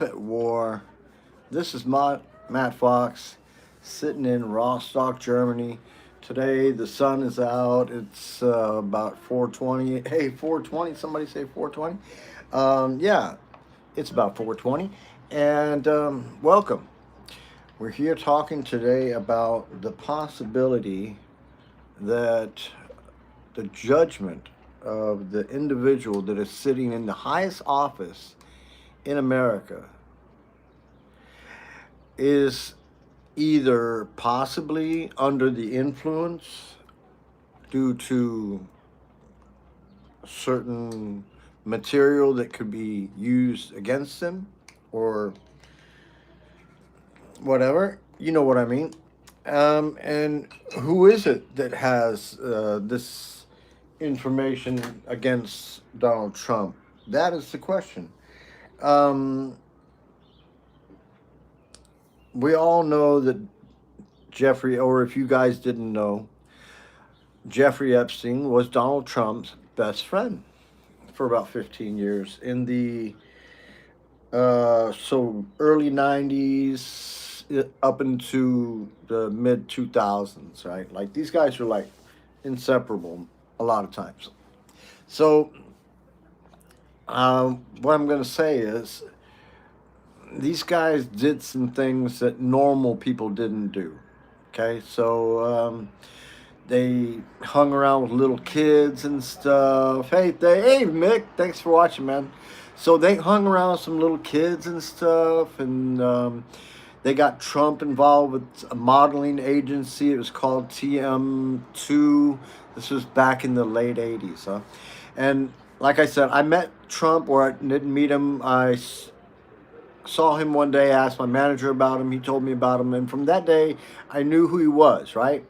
at war. This is Matt Fox sitting in Rostock, Germany. Today the sun is out. It's about 4:20. Hey, 4:20. Somebody say 4:20. Yeah, it's about 4:20. And welcome. We're here talking today about the possibility that the judgment of the individual that is sitting in the highest office in America is either possibly under the influence due to certain material that could be used against them or whatever. You know what I mean. And who is it that has this information against Donald Trump? That is the question. Um, we all know that Jeffrey, or if you guys didn't know, Jeffrey Epstein was Donald Trump's best friend for about 15 years in the early 90s up into the mid 2000s, right? Like these guys were like inseparable a lot of times. So what I'm going to say is these guys did some things that normal people didn't do. Okay, so they hung around with little kids and stuff. Hey, Mick, thanks for watching, man. So they hung around with some little kids and stuff, and they got Trump involved with a modeling agency. It was called TM2. This was back in the late 80s, huh? And like I said, I met Trump, or I didn't meet him. Saw him one day, asked my manager about him. He told me about him, and from that day, I knew who he was, right?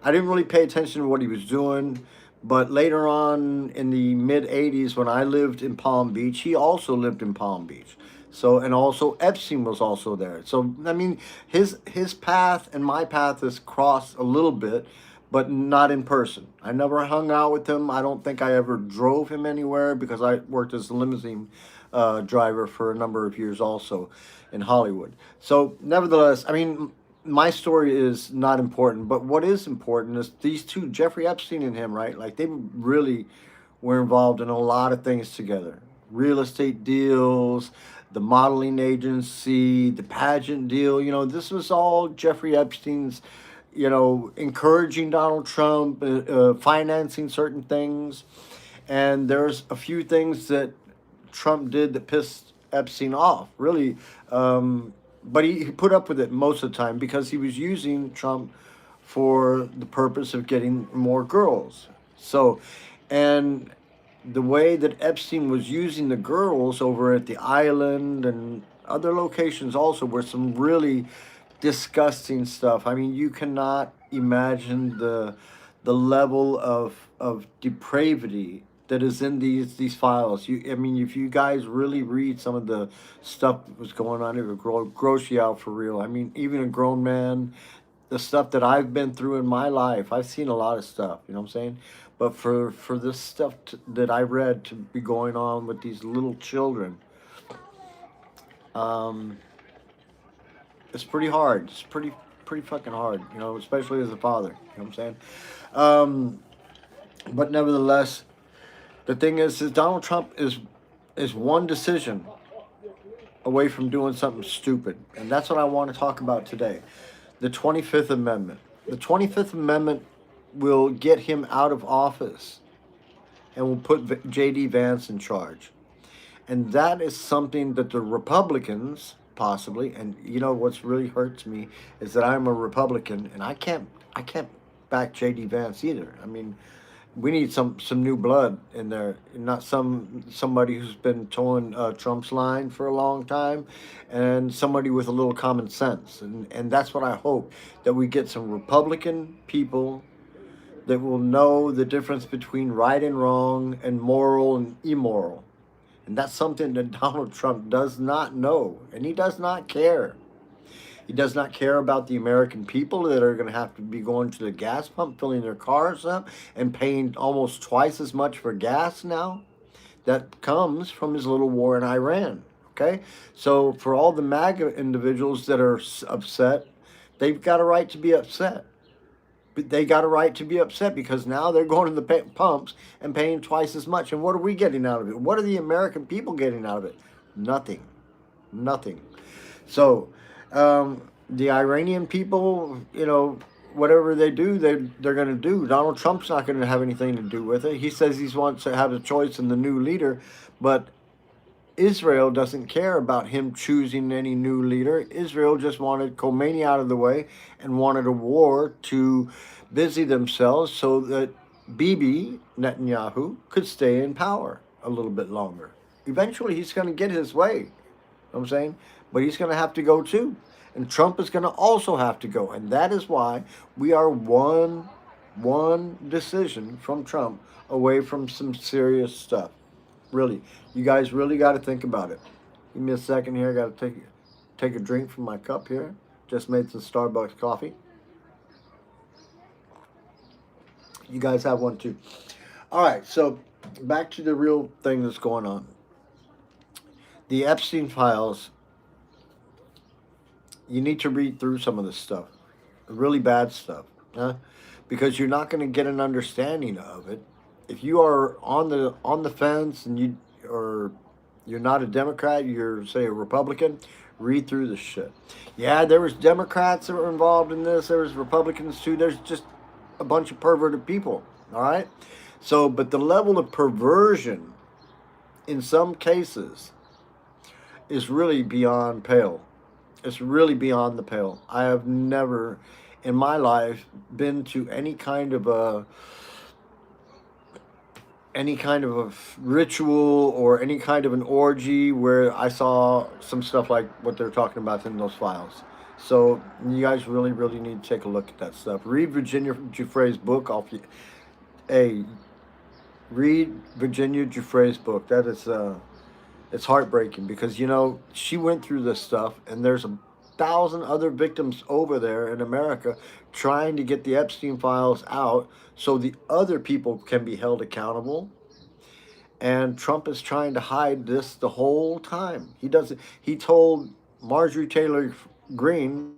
I didn't really pay attention to what he was doing, but later on in the mid 80s, when I lived in Palm Beach, he also lived in Palm Beach. So, and also Epstein was also there. So, I mean, his path and my path has crossed a little bit, but not in person. I never hung out with him. I don't think I ever drove him anywhere because I worked as a limousine driver for a number of years also in Hollywood. So, nevertheless, I mean, my story is not important, but what is important is these two, Jeffrey Epstein and him, right? Like they really were involved in a lot of things together. Real estate deals, the modeling agency, the pageant deal. You know, this was all Jeffrey Epstein's, encouraging Donald Trump, financing certain things. And there's a few things that Trump did that pissed Epstein off, really. But he put up with it most of the time because he was using Trump for the purpose of getting more girls. So, and the way that Epstein was using the girls over at the island and other locations also were some really disgusting stuff. I mean, you cannot imagine the level of depravity that is in these files. I mean, if you guys really read some of the stuff that was going on, it would gross you out for real. I mean, even a grown man, the stuff that I've been through in my life, I've seen a lot of stuff. You know what I'm saying? But for this stuff that I read to be going on with these little children, um, it's pretty hard. It's pretty fucking hard. You know, especially as a father. You know what I'm saying? Um, but nevertheless, the thing is Donald Trump is one decision away from doing something stupid, and that's what I want to talk about today. The 25th Amendment. The 25th Amendment will get him out of office and will put J.D. Vance in charge. And that is something that the Republicans possibly, and you know what's really hurts me is that I'm a Republican and I can't back J.D. Vance either. I mean, we need some new blood in there, not somebody who's been towing Trump's line for a long time, and somebody with a little common sense. And that's what I hope, that we get some Republican people that will know the difference between right and wrong and moral and immoral. And that's something that Donald Trump does not know, and he does not care. He does not care about the American people that are going to have to be going to the gas pump, filling their cars up, and paying almost twice as much for gas now. That comes from his little war in Iran. Okay, so for all the MAGA individuals that are upset, they've got a right to be upset. But they got a right to be upset because now they're going to the pumps and paying twice as much. And what are we getting out of it? What are the American people getting out of it? Nothing. Nothing. So, the Iranian people, whatever they do, they're going to do. Donald Trump's not going to have anything to do with it. He says he wants to have a choice in the new leader, but Israel doesn't care about him choosing any new leader. Israel just wanted Khomeini out of the way and wanted a war to busy themselves so that Bibi Netanyahu could stay in power a little bit longer. Eventually, he's going to get his way. You know what I'm saying? But he's going to have to go too. And Trump is going to also have to go. And that is why we are one decision from Trump away from some serious stuff. Really, you guys really got to think about it. Give me a second here. I got to take a drink from my cup here. Just made some Starbucks coffee. You guys have one too. All right, so back to the real thing that's going on. The Epstein files. You need to read through some of this stuff, really bad stuff, huh? Because you're not going to get an understanding of it if you are on the fence and you're not a Democrat, you're say a Republican. Read through the shit. Yeah, there was Democrats that were involved in this. There was Republicans too. There's just a bunch of perverted people. All right. So, but the level of perversion in some cases is really beyond pale. It's really beyond the pale. I have never in my life been to any kind of a ritual or any kind of an orgy where I saw some stuff like what they're talking about in those files. So you guys really, really need to take a look at that stuff. Read Virginia Giuffre's book. Hey, read Virginia Giuffre's book. That is it's heartbreaking because she went through this stuff, and there's 1,000 other victims over there in America trying to get the Epstein files out so the other people can be held accountable. And Trump is trying to hide this the whole time. He doesn't. He told Marjorie Taylor Greene,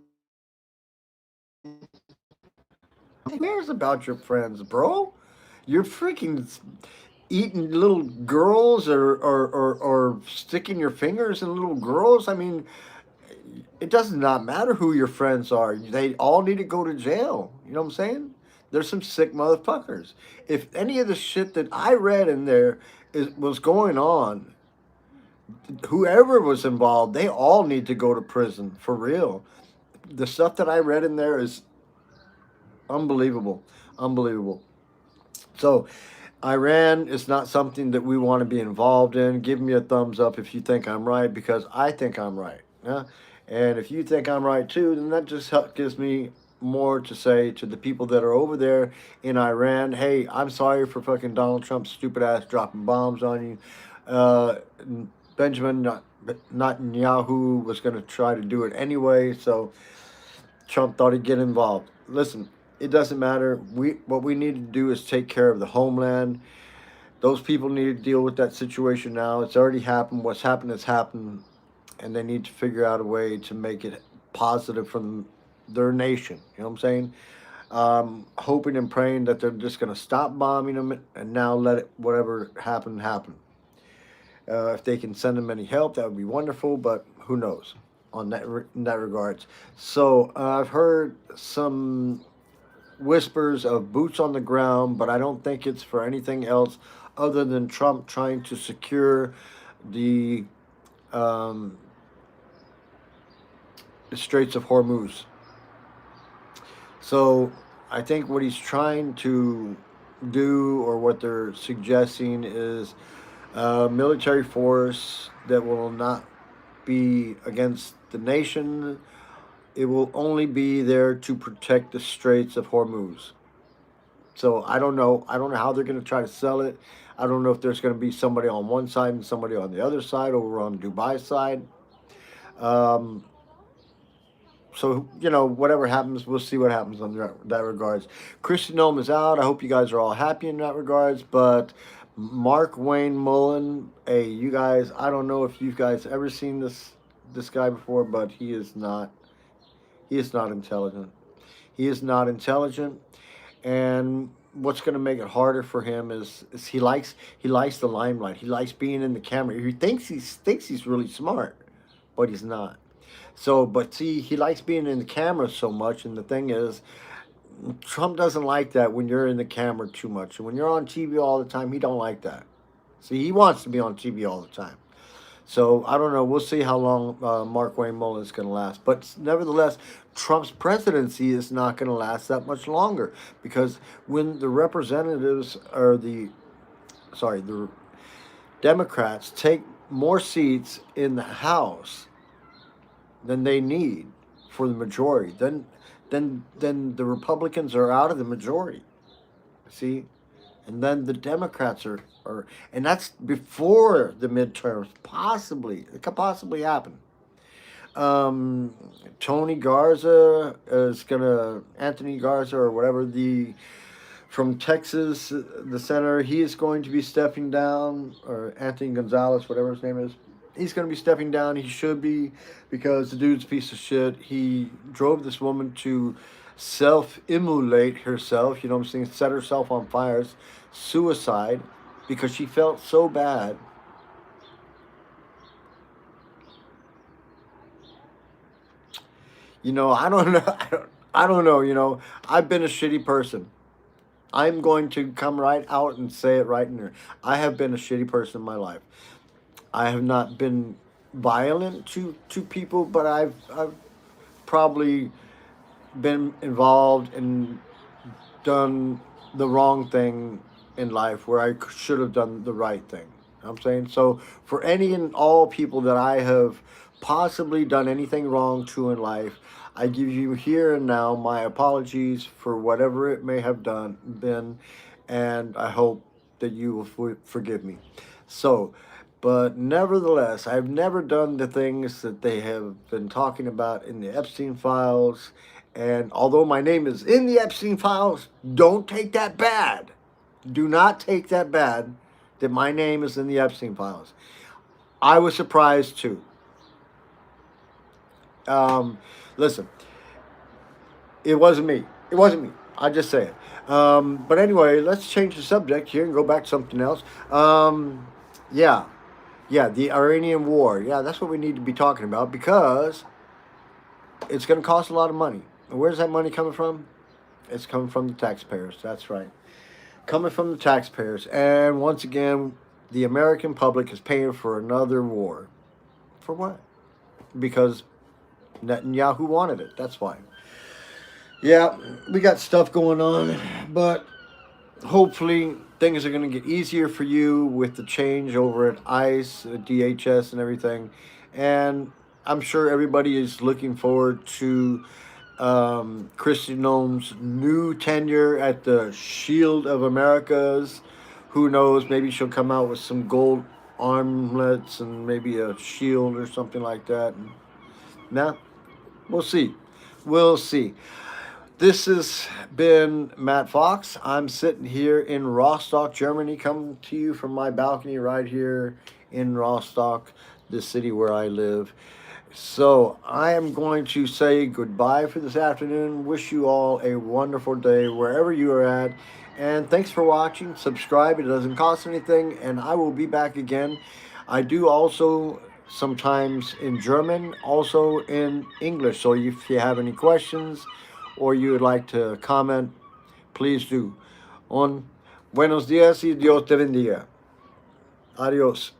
"Who cares about your friends, bro? You're freaking eating little girls or sticking your fingers in little girls. I mean, it does not matter who your friends are. They all need to go to jail. You know what I'm saying? There's some sick motherfuckers. If any of the shit that I read in there was going on, whoever was involved, they all need to go to prison for real. The stuff that I read in there is unbelievable. Unbelievable. So, Iran is not something that we want to be involved in. Give me a thumbs up if you think I'm right, because I think I'm right. Yeah? And if you think I'm right too, then that just gives me more to say to the people that are over there in Iran. Hey, I'm sorry for fucking Donald Trump's stupid ass dropping bombs on you. Uh, Benjamin Netanyahu was going to try to do it anyway, so Trump thought he'd get involved. Listen, it doesn't matter. What we need to do is take care of the homeland. Those people need to deal with that situation now. It's already happened. What's happened has happened, and they need to figure out a way to make it positive from their nation. You know what I'm saying? Hoping and praying that they're just going to stop bombing them and now let it, whatever happen, happen. If they can send them any help, that would be wonderful, but who knows on in that regards. So I've heard some whispers of boots on the ground, but I don't think it's for anything else other than Trump trying to secure the um, the Straits of Hormuz. So I think what he's trying to do, or what they're suggesting, is a military force that will not be against the nation. It will only be there to protect the Straits of Hormuz. So I don't know. I don't know how they're going to try to sell it. I don't know if there's going to be somebody on one side and somebody on the other side, over on Dubai side. Um, so whatever happens, we'll see what happens on that regards. Christian Nome is out. I hope you guys are all happy in that regards. But Mark Wayne Mullen. Hey, you guys, I don't know if you guys ever seen this guy before, but he is not intelligent. He is not intelligent, and what's going to make it harder for him is he likes the limelight. He likes being in the camera. He thinks he's really smart, but he's not. So, but see, he likes being in the camera so much, and the thing is, Trump doesn't like that when you're in the camera too much. And when you're on TV all the time, he don't like that. See, he wants to be on TV all the time. So I don't know. We'll see how long Mark Wayne Mullen is going to last. But nevertheless, Trump's presidency is not going to last that much longer because when the representatives or the Democrats take more seats in the House than they need for the majority, then the Republicans are out of the majority. See, and then the Democrats are, and that's before the midterms. Possibly, it could possibly happen. Um, Tony Garza is gonna Anthony Garza or whatever the from Texas, the senator. He is going to be stepping down, or Anthony Gonzalez, whatever his name is. He's going to be stepping down. He should be, because the dude's a piece of shit. He drove this woman to self-immolate herself. You know what I'm saying? Set herself on fires, suicide, because she felt so bad. You know, I don't know. I don't know. You know, I've been a shitty person. I'm going to come right out and say it right in there. I have been a shitty person in my life. I have not been violent to people, but I've probably been involved and done the wrong thing in life where I should have done the right thing. I'm saying, so for any and all people that I have possibly done anything wrong to in life, I give you here and now my apologies for whatever it may have been, and I hope that you will forgive me. So, but nevertheless, I've never done the things that they have been talking about in the Epstein files. And although my name is in the Epstein files, don't take that bad. Do not take that bad that my name is in the Epstein files. I was surprised too. Um, Listen, it wasn't me. It wasn't me. I just say it. But anyway, let's change the subject here and go back to something else. Yeah, yeah, the Iranian war. Yeah, that's what we need to be talking about because it's going to cost a lot of money. And where's that money coming from? It's coming from the taxpayers. That's right. Coming from the taxpayers. And once again, the American public is paying for another war. For what? Because Netanyahu wanted it. That's why. Yeah, we got stuff going on, but hopefully things are going to get easier for you with the change over at ICE, DHS, and everything. And I'm sure everybody is looking forward to Christy Noem's new tenure at the Shield of Americas. Who knows? Maybe she'll come out with some gold armlets and maybe a shield or something like that. Nah, we'll see. We'll see. This has been Matt Fox. I'm sitting here in Rostock, Germany, coming to you from my balcony right here in Rostock, the city where I live. So I am going to say goodbye for this afternoon. Wish you all a wonderful day wherever you are at. And thanks for watching. Subscribe. It doesn't cost anything. And I will be back again. I do also sometimes in German, also in English. So if you have any questions or you would like to comment, please do. On buenos días y Dios te bendiga. Adios.